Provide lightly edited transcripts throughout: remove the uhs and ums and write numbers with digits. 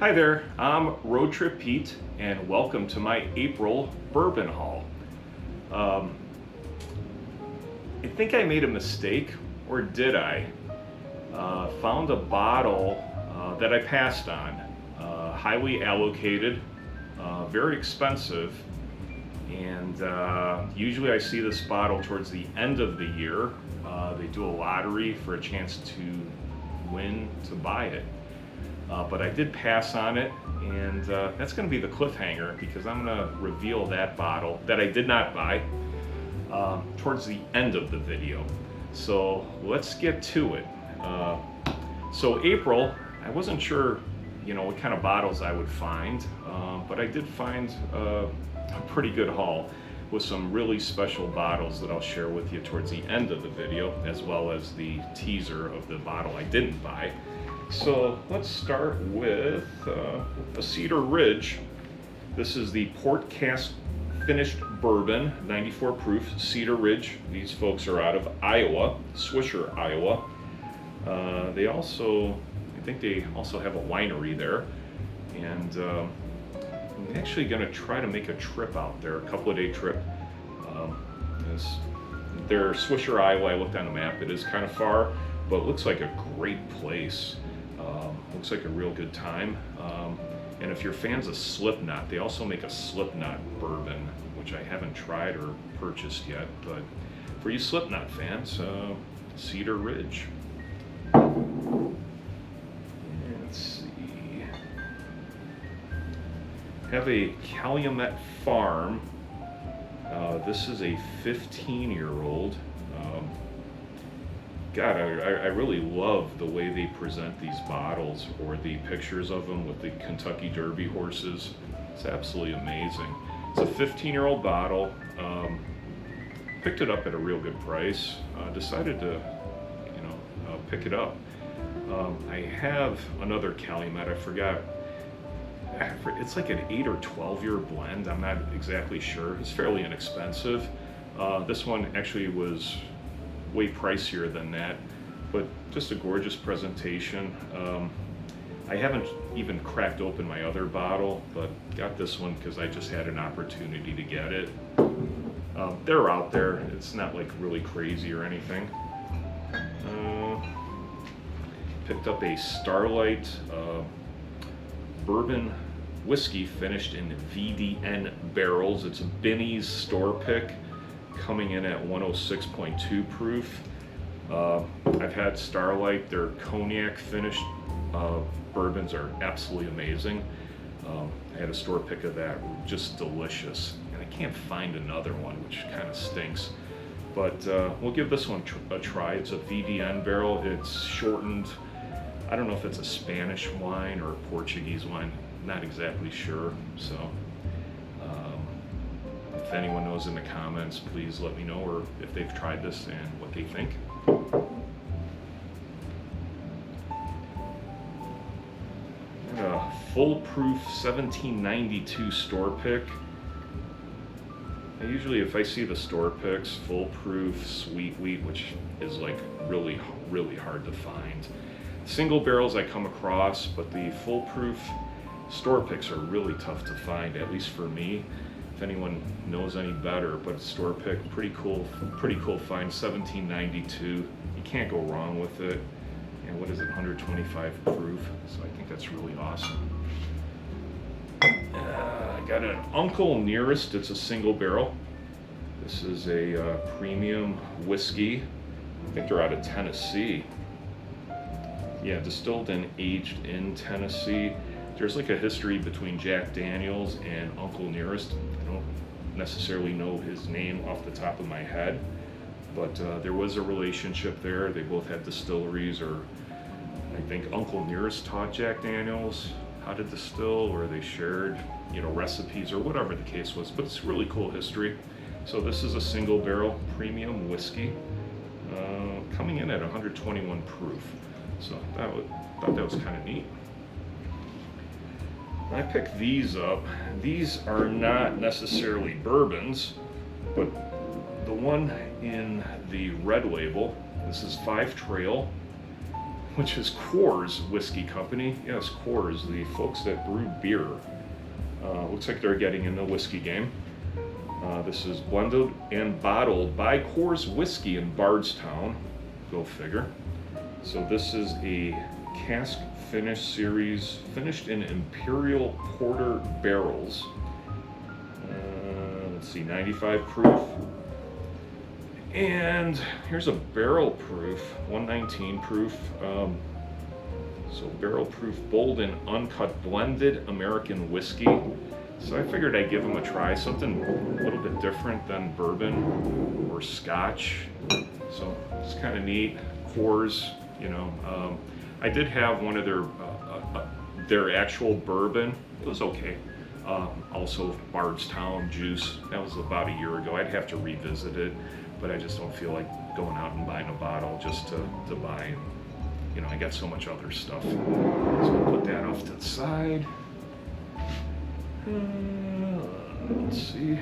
Hi there, I'm Road Trip Pete, and welcome to my April bourbon haul. I think I made a mistake, or did I? Found a bottle that I passed on, highly allocated, very expensive, and usually I see this bottle towards the end of the year. They do a lottery for a chance to win to buy it. But I did pass on it, and that's going to be the cliffhanger because I'm going to reveal that bottle that I did not buy towards the end of the video. So let's get to it. So April, I wasn't sure, what kind of bottles I would find, but I did find a pretty good haul with some really special bottles that I'll share with you towards the end of the video, as well as the teaser of the bottle I didn't buy. So let's start with a Cedar Ridge. This is the port cask finished bourbon, 94 proof, Cedar Ridge. These folks are out of Iowa, Swisher, Iowa. I think they also have a winery there. And I'm actually gonna try to make a trip out there, a couple of day trip. They're Swisher, Iowa. I looked on the map, it is kind of far, but it looks like a great place. Looks like a real good time. And if you're fans of Slipknot, they also make a Slipknot bourbon, which I haven't tried or purchased yet. But for you Slipknot fans, Cedar Ridge. Let's see. Have a Calumet Farm. This is a 15-year-old. God, I really love the way they present these bottles, or the pictures of them with the Kentucky Derby horses. It's absolutely amazing. It's a 15-year-old bottle. Picked it up at a real good price. Decided to, pick it up. I have another Calumet. I forgot. It's like an 8 or 12-year blend. I'm not exactly sure. It's fairly inexpensive. This one actually was way pricier than that, but just a gorgeous presentation. I haven't even cracked open my other bottle, but got this one because I just had an opportunity to get it. They're out there. It's not like really crazy or anything. Picked up a Starlight Bourbon whiskey finished in VDN barrels. It's a Binny's store pick, coming in at 106.2 proof. I've had Starlight. Their cognac finished bourbons are absolutely amazing. I had a store pick of that, just delicious. And I can't find another one, which kind of stinks. But we'll give this one a try. It's a VDN barrel. It's shortened. I don't know if it's a Spanish wine or a Portuguese wine. Not exactly sure. So if anyone knows in the comments, please let me know, or if they've tried this and what they think. And a Foolproof 1792 store pick. I usually, if I see the store picks, Foolproof, Sweet Wheat, which is like really, really hard to find. Single barrels I come across, but the Foolproof store picks are really tough to find, at least for me. If anyone knows any better, but store pick, pretty cool find, 1792. You can't go wrong with it. And what is it, 125 proof? So I think that's really awesome. I got an Uncle Nearest. It's a single barrel. This is a premium whiskey. I think they're out of Tennessee. Yeah, distilled and aged in Tennessee. There's like a history between Jack Daniels and Uncle Nearest. I don't necessarily know his name off the top of my head, but there was a relationship there. They both had distilleries, or I think Uncle Nearest taught Jack Daniels how to distill, or they shared, recipes, or whatever the case was. But it's really cool history. So this is a single barrel premium whiskey, coming in at 121 proof. So I thought that was kind of neat. I picked these up. These are not necessarily bourbons, but the one in the red label, this is 5 Trail. which is Coors Whiskey Company. Yes, Coors, the folks that brew beer. Looks like they're getting in the whiskey game. This is blended and bottled by Coors Whiskey in Bardstown. Go figure. So this is a cask finish series, finished in imperial porter barrels. Let's see, 95 proof. And here's a barrel proof, 119 proof. So barrel proof, bold and uncut blended American whiskey. So I figured I'd give them a try, something a little bit different than bourbon or scotch. So it's kind of neat. Coors, you know. I did have one of their actual bourbon. It was okay. Also Bardstown Juice. That was about a year ago. I'd have to revisit it, but I just don't feel like going out and buying a bottle just to buy. You know, I got so much other stuff. So I'll put that off to the side. Let's see.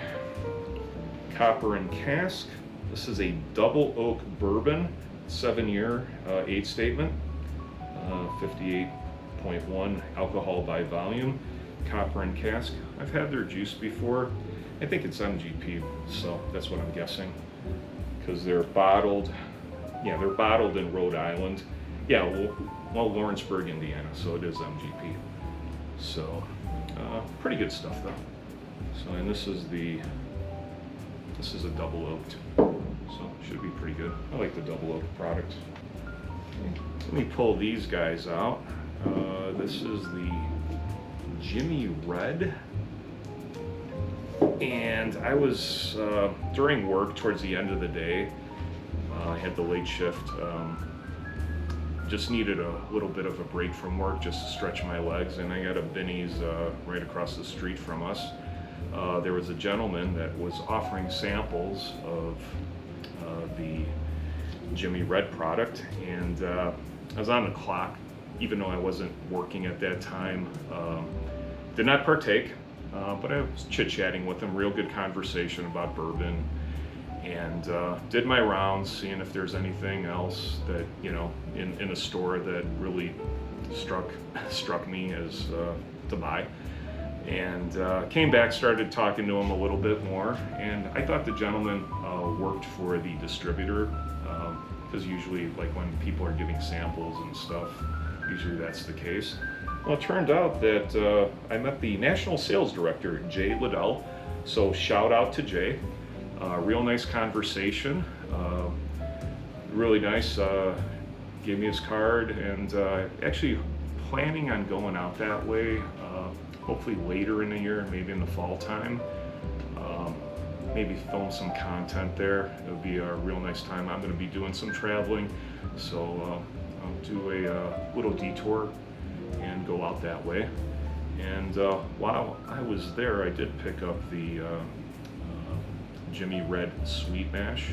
Copper and Cask. This is a double oak bourbon, 7-year age statement, 58.1 alcohol by volume. Copper and Cask. I've had their juice before. I think it's MGP, so that's what I'm guessing. Because they're bottled. Yeah, they're bottled in Rhode Island. Yeah, well, Lawrenceburg, Indiana, so it is MGP. So, pretty good stuff though. So, and this is a double oaked, so should be pretty good. I like the double oaked product. Let me pull these guys out. This is the Jimmy Red, and I was during work towards the end of the day. I had the late shift. Just needed a little bit of a break from work just to stretch my legs, and I got a Binny's right across the street from us. There was a gentleman that was offering samples of the Jimmy Red product, and I was on the clock, even though I wasn't working at that time. Did not partake, but I was chit-chatting with him, real good conversation about bourbon, and did my rounds, seeing if there's anything else that, you know, in a store that really struck me as to buy. And came back, started talking to him a little bit more, and I thought the gentleman worked for the distributor, because usually, like when people are giving samples and stuff, usually that's the case. Well, it turned out that I met the national sales director, Jay Liddell, so shout out to Jay. Real nice conversation, really nice, gave me his card, and actually planning on going out that way, hopefully later in the year, maybe in the fall time, maybe film some content there. It'll be a real nice time. I'm going to be doing some traveling, so I'll do a little detour and go out that way. And while I was there, I did pick up the Jimmy Red Sweet Mash,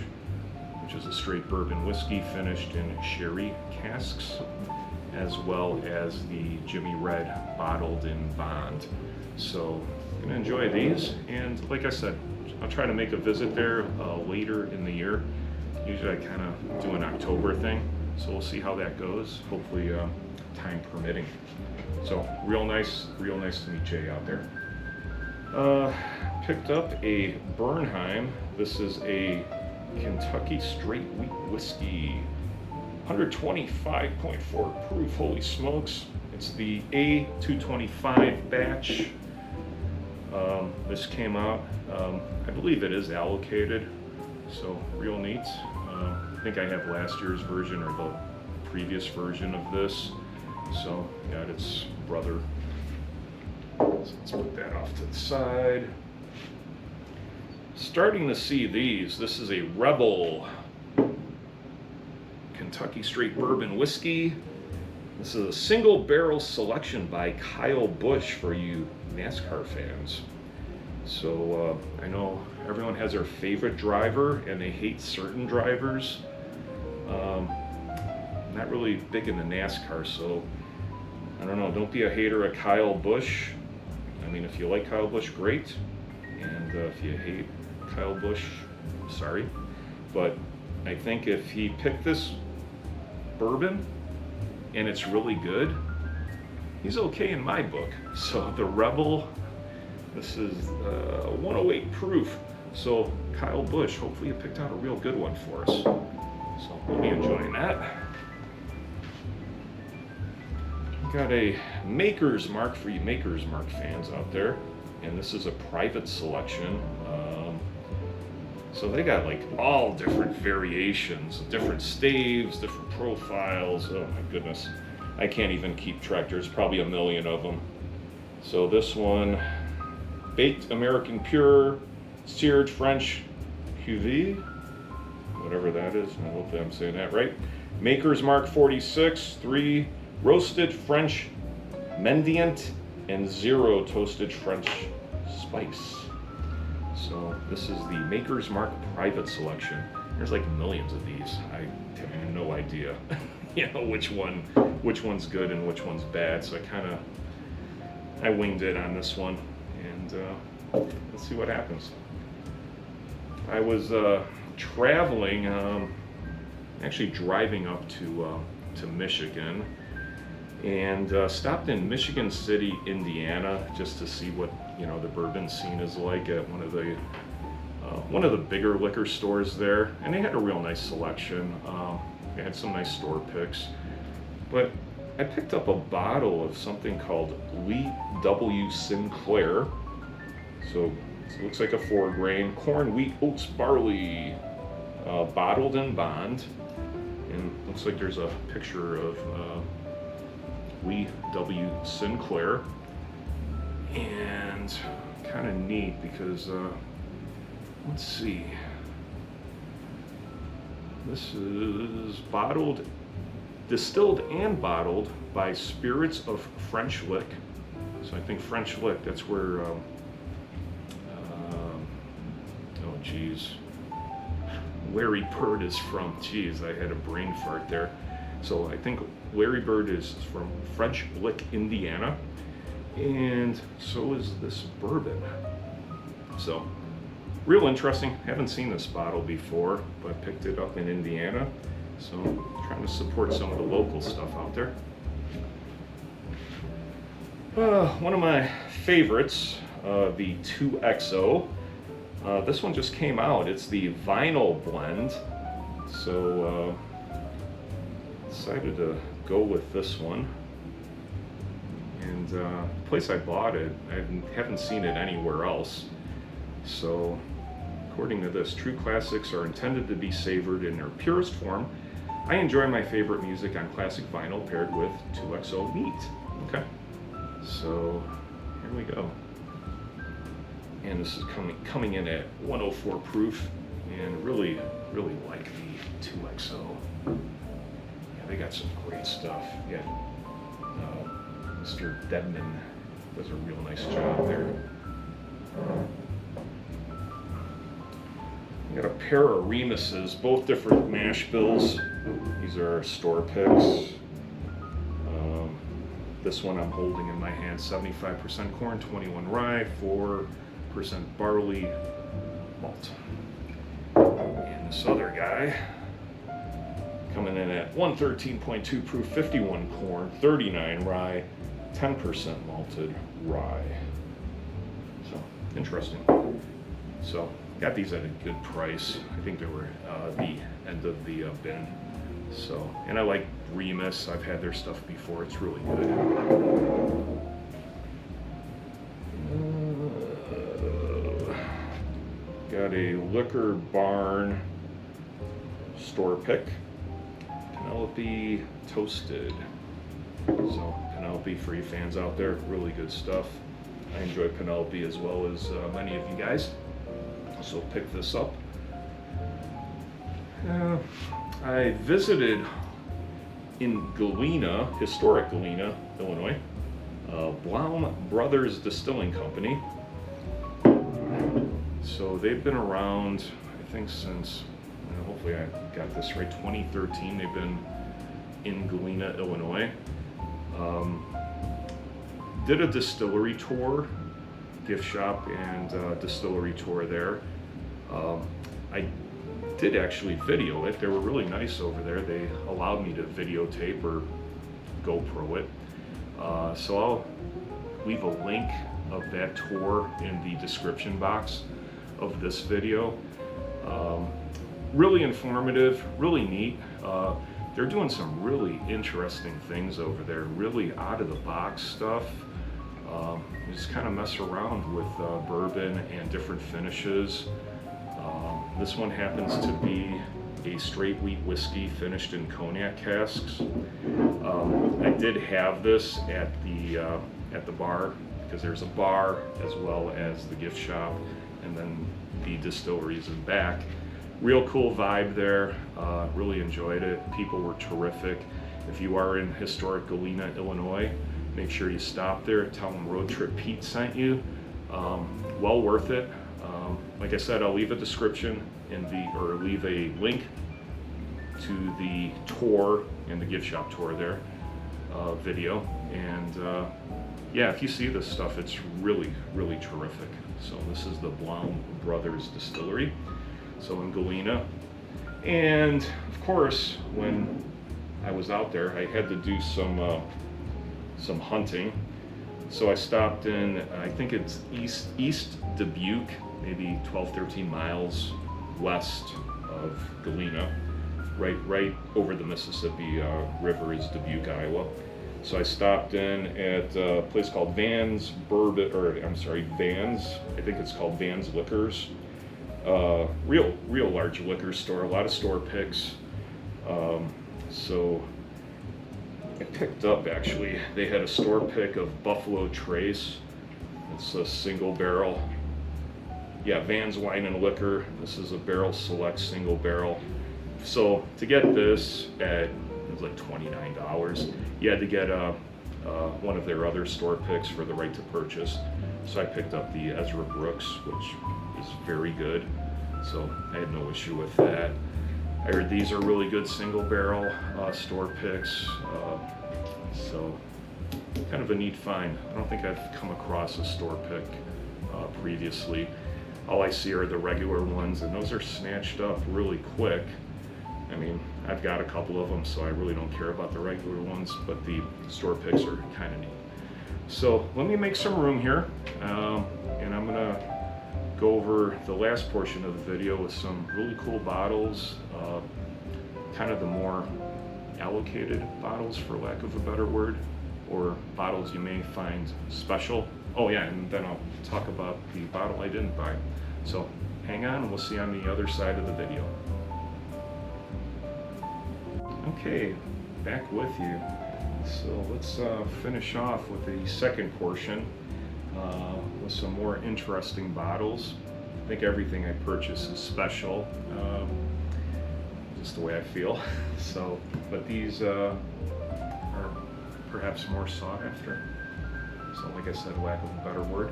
which is a straight bourbon whiskey finished in sherry casks, as well as the Jimmy Red bottled in bond. So I'm gonna enjoy these, and like I said, I'll try to make a visit there later in the year. Usually I kind of do an October thing, so we'll see how that goes, hopefully time permitting. So real nice to meet Jay out there. Picked up a Bernheim. This is a Kentucky straight wheat whiskey, 125.4 proof. Holy smokes! It's the A225 batch. This came out, I believe it is allocated, so real neat. I think I have last year's version or the previous version of this, so got its brother. So let's put that off to the side. Starting to see these. This is a Rebel Kentucky straight bourbon whiskey. This is a single barrel selection by Kyle Busch for you NASCAR fans. So I know everyone has their favorite driver and they hate certain drivers. Not really big into NASCAR, so I don't know, don't be a hater of Kyle Busch. I mean, if you like Kyle Busch, great. And if you hate Kyle Busch, sorry. But I think if he picked this bourbon and it's really good, he's okay in my book. So the Rebel, this is 108 proof. So Kyle Busch, hopefully you picked out a real good one for us. So we'll be enjoying that. Got a Maker's Mark for you Maker's Mark fans out there, and this is a private selection. So they got like all different variations, different staves, different profiles. Oh my goodness, I can't even keep track. There's probably a million of them. So this one, Baked American Pure, Seared French Cuvée, whatever that is. Hopefully I'm saying that right. Maker's Mark 46, 3 roasted French Mendiant, and 0 toasted French spice. So this is the Maker's Mark private selection. There's like millions of these. I have no idea, which one's good and which one's bad. So I winged it on this one, and let's see what happens. I was traveling, actually driving up to Michigan, and stopped in Michigan City, Indiana, just to see what the bourbon scene is like at one of the bigger liquor stores there, and they had a real nice selection. They had some nice store picks, but I picked up a bottle of something called Lee W. Sinclair. So it looks like a 4-grain corn, wheat, oats, barley, bottled in bond, and looks like there's a picture of Lee W. Sinclair, and kind of neat because let's see, this is distilled and bottled by Spirits of French Lick. So I think French Lick, that's where oh geez, Larry Bird is from. Geez, I had a brain fart there. So I think Larry Bird is from French Lick, Indiana, and so is this bourbon. So real interesting. Haven't seen this bottle before, but picked it up in Indiana. So trying to support some of the local stuff out there. One of my favorites, the 2XO. This one just came out. It's the vinyl blend. So decided to go with this one. And the place I bought it, I haven't seen it anywhere else. So according to this, true classics are intended to be savored in their purest form. I enjoy my favorite music on classic vinyl paired with 2XO neat. Okay, so here we go. And this is coming in at 104 proof, and really like the 2XO. Yeah, they got some great stuff. Yeah, Mr. Dedman does a real nice job there. We got a pair of Remuses, both different mash bills. These are our store picks. This one I'm holding in my hand, 75% corn, 21 rye, 4% barley malt. And this other guy, coming in at 113.2 proof, 51 corn, 39 rye, 10% malted rye. So, interesting. So, got these at a good price. I think they were the end of the bin. So, and I like Remus. I've had their stuff before. It's really good. Got a Liquor Barn store pick. Penelope Toasted. So, Penelope, for you fans out there, really good stuff. I enjoy Penelope as well as many of you guys. So pick this up. I visited in Galena, historic Galena, Illinois, Blaum Brothers Distilling Company. So they've been around, I think since, hopefully I got this right, 2013. They've been in Galena, Illinois. Did a distillery tour, gift shop and distillery tour there. I did actually video it. They were really nice over there. They allowed me to videotape or GoPro it. So I'll leave a link of that tour in the description box of this video. Really informative, really neat. They're doing some really interesting things over there, really out of the box stuff. You just kind of mess around with bourbon and different finishes. This one happens to be a straight wheat whiskey finished in cognac casks. I did have this at the bar, because there's a bar as well as the gift shop, and then the distillery is in back. Real cool vibe there. Really enjoyed it. People were terrific. If you are in historic Galena, Illinois, make sure you stop there. Tell them Road Trip Pete sent you. Well worth it. Like I said, I'll leave a description or leave a link to the tour and the gift shop tour there video. And yeah, if you see this stuff, it's really, really terrific. So this is the Blaum Brothers Distillery, so in Galena. And of course, when I was out there, I had to do some hunting. So I stopped in, I think it's East Dubuque, maybe 12, 13 miles west of Galena. Right over the Mississippi River is Dubuque, Iowa. So I stopped in at a place called Vanz Bourbon, Vanz. I think it's called Vanz Liquors. Real large liquor store, a lot of store picks. So I picked up, actually, they had a store pick of Buffalo Trace. It's a single barrel. Yeah, Vanz Wine and Liquor. This is a barrel select single barrel. So to get this it was like $29. You had to get one of their other store picks for the right to purchase. So I picked up the Ezra Brooks, which is very good. So I had no issue with that. I heard these are really good single barrel store picks. So kind of a neat find. I don't think I've come across a store pick previously. All I see are the regular ones, and those are snatched up really quick. I mean, I've got a couple of them, so I really don't care about the regular ones, but the store picks are kind of neat. So let me make some room here, and I'm gonna go over the last portion of the video with some really cool bottles, kind of the more allocated bottles, for lack of a better word, or bottles you may find special. Oh yeah, and then I'll talk about the bottle I didn't buy. So hang on, and we'll see you on the other side of the video. Okay, back with you. So let's finish off with the second portion with some more interesting bottles. I think everything I purchase is special, just the way I feel. So, but these are perhaps more sought after. So like I said, lack of a better word.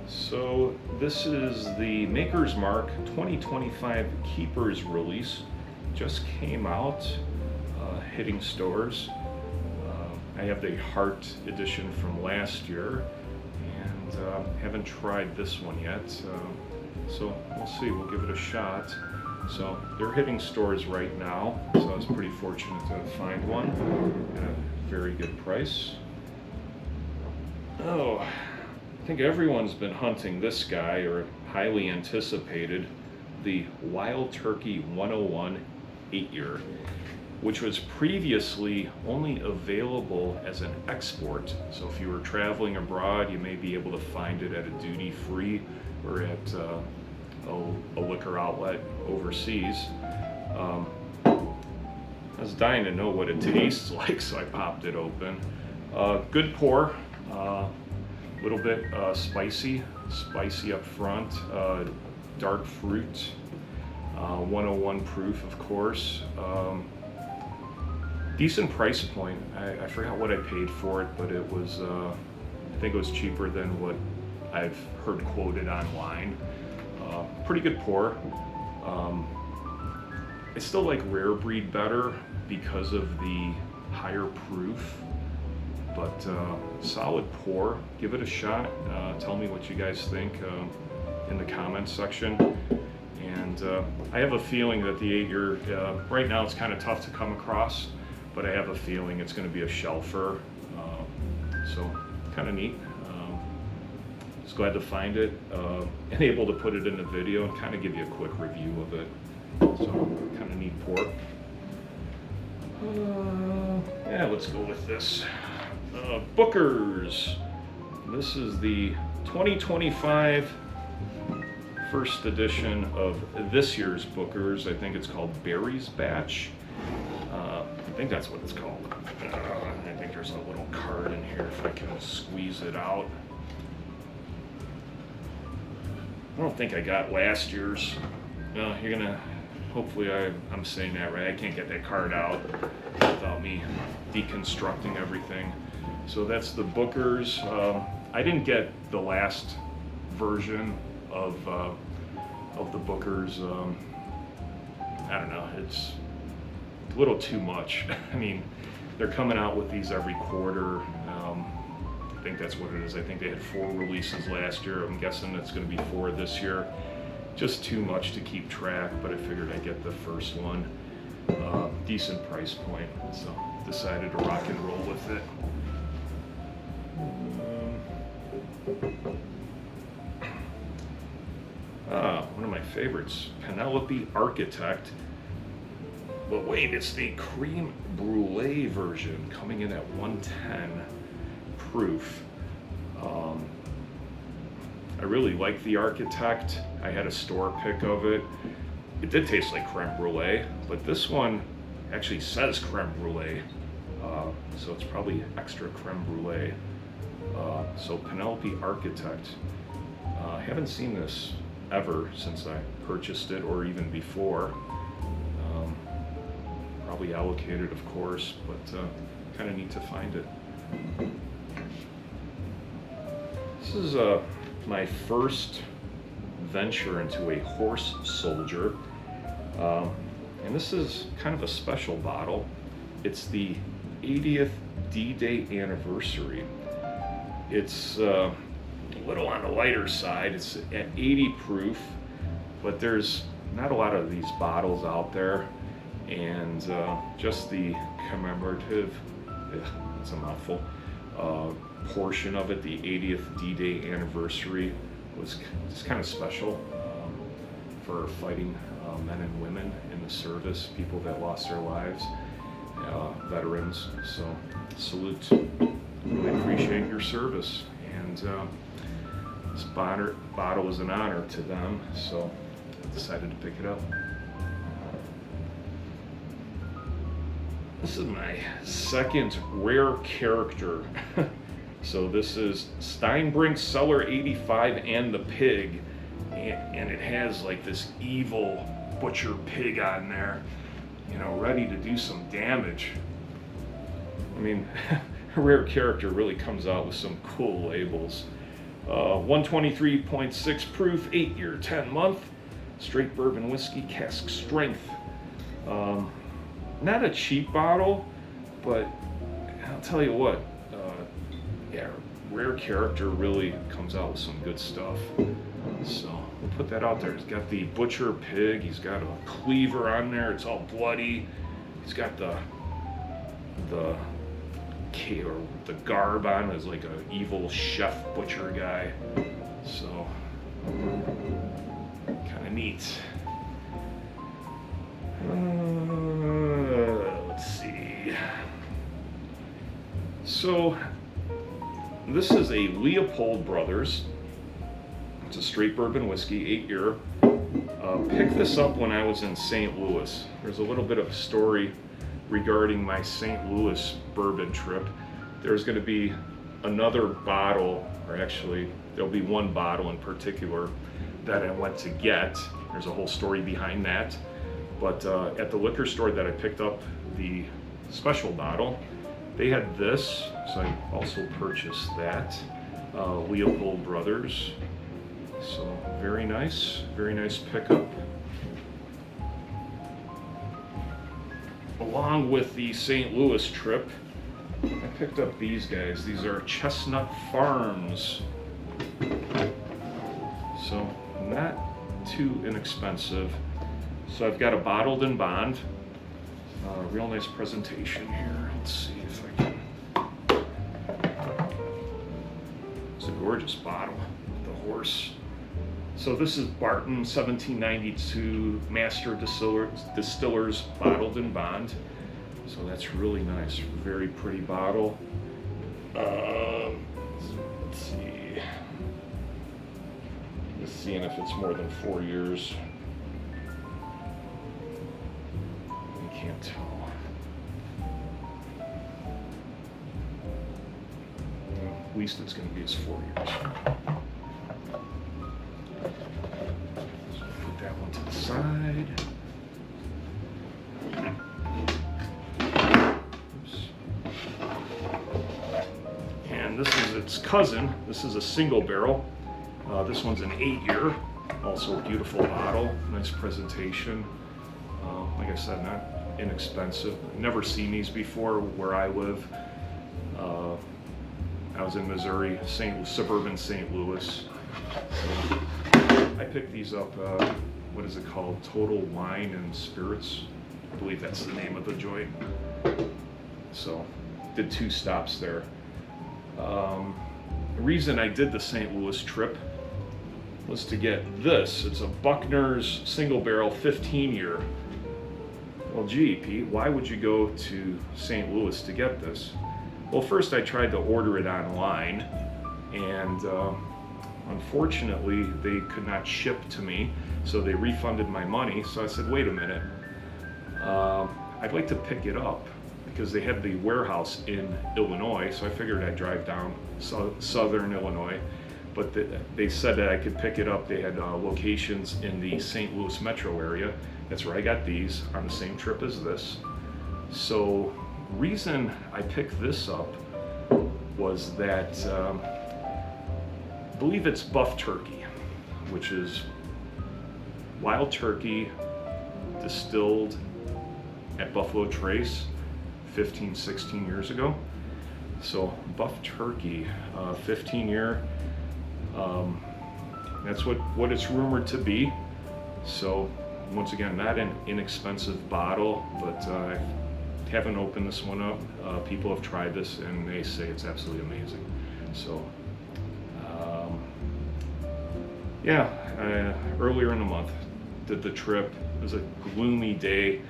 So this is the Maker's Mark 2025 Keepers release. Just came out, hitting stores. I have the Heart edition from last year, and haven't tried this one yet. So we'll see, we'll give it a shot. So they're hitting stores right now, so I was pretty fortunate to find one at a very good price. Oh, I think everyone's been hunting this guy, or highly anticipated, the Wild Turkey 101 8-year, which was previously only available as an export. So if you were traveling abroad, you may be able to find it at a duty-free or at a liquor outlet overseas. I was dying to know what it tastes like, so I popped it open. Good pour. Little bit spicy up front, dark fruit, 101 proof, of course. Decent price point. I forgot what I paid for it, but it was, I think it was cheaper than what I've heard quoted online. Pretty good pour. I still like Rare Breed better because of the higher proof. But solid pour. Give it a shot. Tell me what you guys think in the comments section. And I have a feeling that the 8-year, right now it's kind of tough to come across, but I have a feeling it's going to be a shelfer. So kind of neat. Just glad to find it and able to put it in the video and kind of give you a quick review of it. So kind of neat port. Yeah, let's go with this. Booker's. This is the 2025 first edition of this year's Booker's. I think it's called Berry's Batch. I think that's what it's called. I think there's a little card in here if I can squeeze it out. I don't think I got last year's. No, you're gonna, hopefully I'm saying that right. I can't get that card out without me deconstructing everything. So that's the Booker's. I didn't get the last version of the Booker's. I don't know, it's a little too much. I mean, they're coming out with these every quarter. I think that's what it is. I think they had 4 releases last year. I'm guessing it's going to be 4 this year. Just too much to keep track, but I figured I'd get the first one. Decent price point, so decided to rock and roll with it. One of my favorites, Penelope Architect. But wait, it's the creme brulee version, coming in at 110 proof. I really like the Architect. I had a store pick of it. It did taste like creme brulee, but this one actually says creme brulee, so it's probably extra creme brulee. So Penelope Architect. I haven't seen this ever since I purchased it, or even before. Probably allocated, of course, but kind of neat to find it. This is my first venture into a horse soldier, and this is kind of a special bottle. It's the 80th D-Day anniversary. It's a little on the lighter side. It's at 80 proof, but there's not a lot of these bottles out there, and just the commemorative, it's a mouthful, portion of it, the 80th D-Day anniversary, was just kind of special for fighting men and women in the service, people that lost their lives, veterans. So salute, really appreciate your service, and this bottle is an honor to them, so I decided to pick it up. This is my second rare character. So this is Steinbrink Cellar 85 and the Pig, and it has like this evil butcher pig on there, you know, ready to do some damage. I mean, a rare character really comes out with some cool labels. 123.6 proof, 8-year, 10-month, straight bourbon whiskey, cask strength. Not a cheap bottle, but I'll tell you what, yeah, rare character really comes out with some good stuff. So we'll put that out there. He's got the butcher pig. He's got a cleaver on there. It's all bloody. He's got the garb on as like an evil chef butcher guy. So kind of neat. Let's see. So this is a Leopold Brothers. It's a straight bourbon whiskey, 8-year. Picked this up when I was in St. Louis. There's a little bit of a story regarding my St. Louis bourbon trip. There's going to be another bottle, or actually there'll be one bottle in particular that I went to get. There's a whole story behind that. But at the liquor store that I picked up the special bottle, they had this, so I also purchased that. Leopold Brothers. So very nice pickup. Along with the St. Louis trip, I picked up these guys. These are Chestnut Farms. So not too inexpensive. So I've got a bottled in bond, Real nice presentation here. Let's see if I can. It's a gorgeous bottle, the horse. So this is Barton 1792 Master Distillers Bottled in Bond. So that's really nice, very pretty bottle. Let's see. Just seeing if it's more than 4 years. I can't tell. At least it's going to be as 4 years. So put that one to the side. And this is its cousin. This is a single barrel. This one's an 8-year. Also a beautiful bottle. Nice presentation. Like I said, not inexpensive. Never seen these before where I live. I was in Missouri, suburban St. Louis. So I picked these up, what is it called? Total Wine and Spirits. I believe that's the name of the joint. So did 2 stops there. The reason I did the St. Louis trip was to get this. It's a Buckners single barrel 15-year. Well, gee, Pete, why would you go to St. Louis to get this? Well, first I tried to order it online, and unfortunately they could not ship to me, so they refunded my money. So I said, wait a minute, I'd like to pick it up, because they had the warehouse in Illinois, so I figured I'd drive down southern Illinois. But they said that I could pick it up. They had locations in the St. Louis metro area. That's where I got these on the same trip as this. So reason I picked this up was that I believe it's buff turkey, which is wild turkey distilled at Buffalo Trace 15, 16 years ago. So buff turkey, 15-year, that's what it's rumored to be. So once again, not an inexpensive bottle, but I haven't opened this one up. People have tried this and they say it's absolutely amazing. So yeah, earlier in the month did the trip. It was a gloomy day.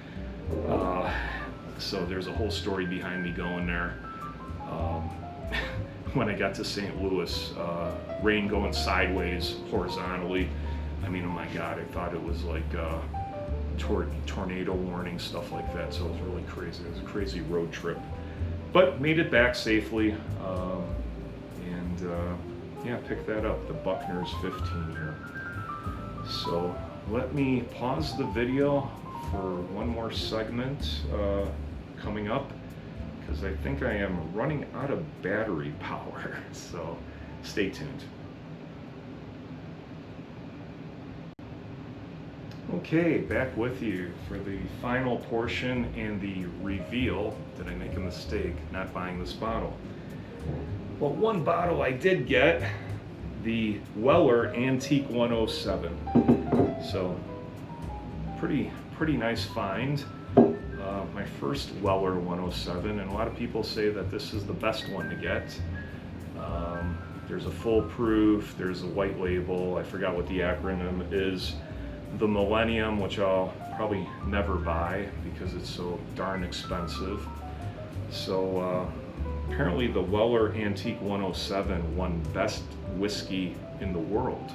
So there's a whole story behind me going there. When I got to St. Louis, rain going sideways horizontally. I mean, oh my God, I thought it was like tornado warning, stuff like that. So it was really crazy. It was a crazy road trip, but made it back safely. Yeah, picked that up, the Buckners 15-year. So let me pause the video for one more segment coming up, because I think I am running out of battery power. So stay tuned. Okay, back with you for the final portion and the reveal. Did I make a mistake not buying this bottle? Well, one bottle I did get, the Weller Antique 107. So pretty nice find. My first Weller 107, and a lot of people say that this is the best one to get. There's a full proof, there's a white label, I forgot what the acronym is. The Millennium, which I'll probably never buy because it's so darn expensive. So apparently the Weller Antique 107 won Best Whiskey in the World.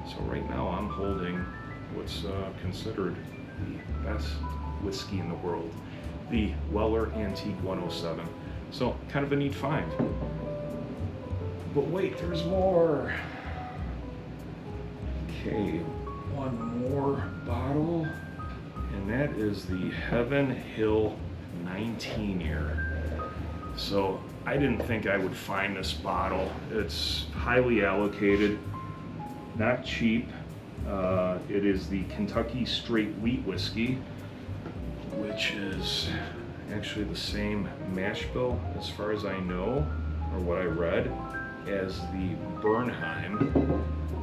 So right now I'm holding what's considered the best whiskey in the world, the Weller Antique 107. So kind of a neat find. But wait, there's more. Okay, one more bottle, and that is the Heaven Hill 19-year. So I didn't think I would find this bottle. It's highly allocated, not cheap. It is the Kentucky Straight Wheat Whiskey, which is actually the same mash bill, as far as I know, or what I read, as the Bernheim.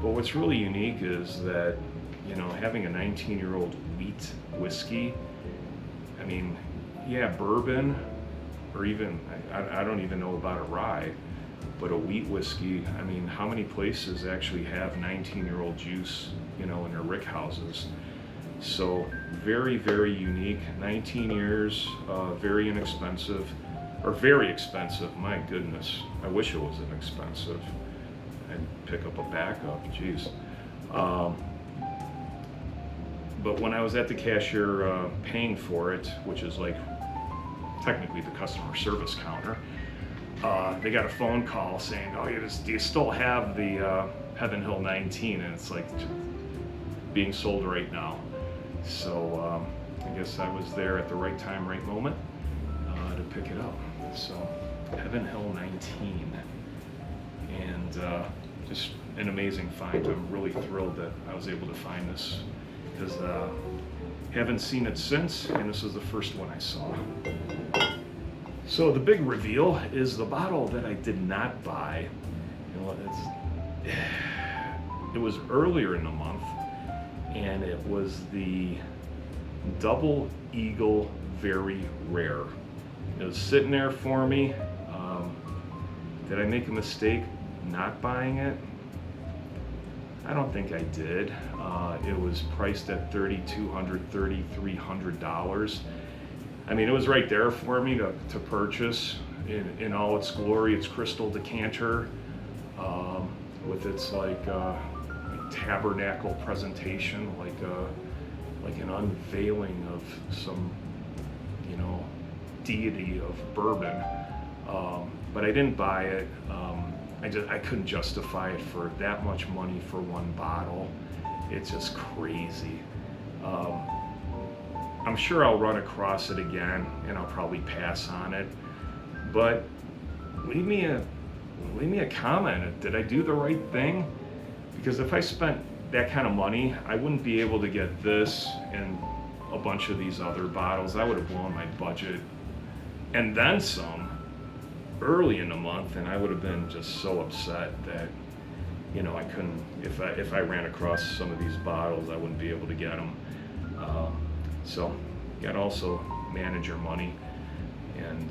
But what's really unique is that, you know, having a 19-year-old wheat whiskey, I mean, yeah, bourbon, or even, I don't even know about a rye, but a wheat whiskey. I mean, how many places actually have 19-year-old juice, you know, in their rick houses? So very, very unique. 19 years, very inexpensive, or very expensive. My goodness, I wish it was inexpensive. I'd pick up a backup, geez. But when I was at the cashier paying for it, which is like technically the customer service counter, they got a phone call saying, "Oh, do you still have the Heaven Hill 19?" And it's like being sold right now. So I guess I was there at the right time, right moment to pick it up. So Heaven Hill 19, and just an amazing find. I'm really thrilled that I was able to find this, because haven't seen it since, and this is the first one I saw. So the big reveal is the bottle that I did not buy. You know, it was earlier in the month, and it was the Double Eagle Very Rare. It was sitting there for me. Did I make a mistake not buying it? I don't think I did. It was priced at $3,200, $3,300. I mean, it was right there for me to purchase in all its glory. Its crystal decanter with its like tabernacle presentation, like an unveiling of some, you know, deity of bourbon. But I didn't buy it. I couldn't justify it for that much money for one bottle. It's just crazy. I'm sure I'll run across it again, and I'll probably pass on it. But leave me a comment. Did I do the right thing? Because if I spent that kind of money, I wouldn't be able to get this and a bunch of these other bottles. I would have blown my budget and then some early in the month, and I would have been just so upset that, you know, I couldn't, if I ran across some of these bottles, I wouldn't be able to get them. So you got to also manage your money, and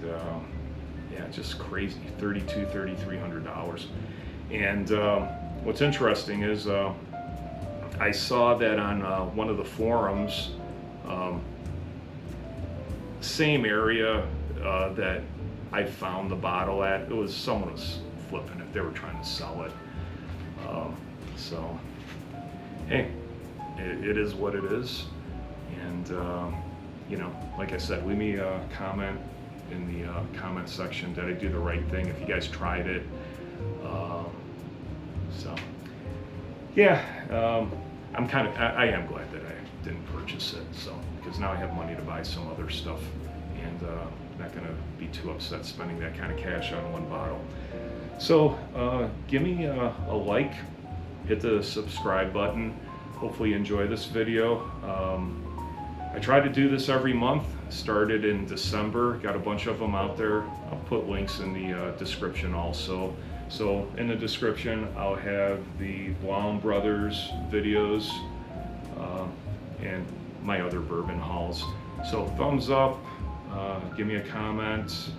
yeah, just crazy, $3,300. And what's interesting is I saw that on one of the forums, same area that I found the bottle at. It was, someone was flipping it. They were trying to sell it. So, hey, it is what it is. And, you know, like I said, leave me a comment in the comment section. Did I do the right thing? If you guys tried it. So, yeah, I am glad that I didn't purchase it. So, because now I have money to buy some other stuff, and not gonna be too upset spending that kind of cash on one bottle. So give me a like, hit the subscribe button. Hopefully you enjoy this video. I try to do this every month. Started in December, got a bunch of them out there. I'll put links in the description also. So in the description, I'll have the Blaum Brothers videos and my other bourbon hauls. So thumbs up, give me a comment,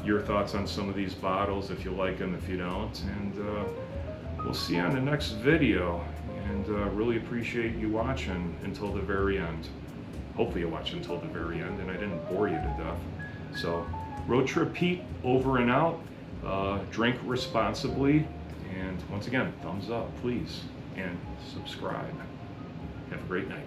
your thoughts on some of these bottles, if you like them, if you don't, and we'll see you on the next video. And really appreciate you watching until the very end. Hopefully you watch until the very end and I didn't bore you to death. So Road Trip Pete over and out. Drink responsibly, and once again, thumbs up please, and subscribe. Have a great night.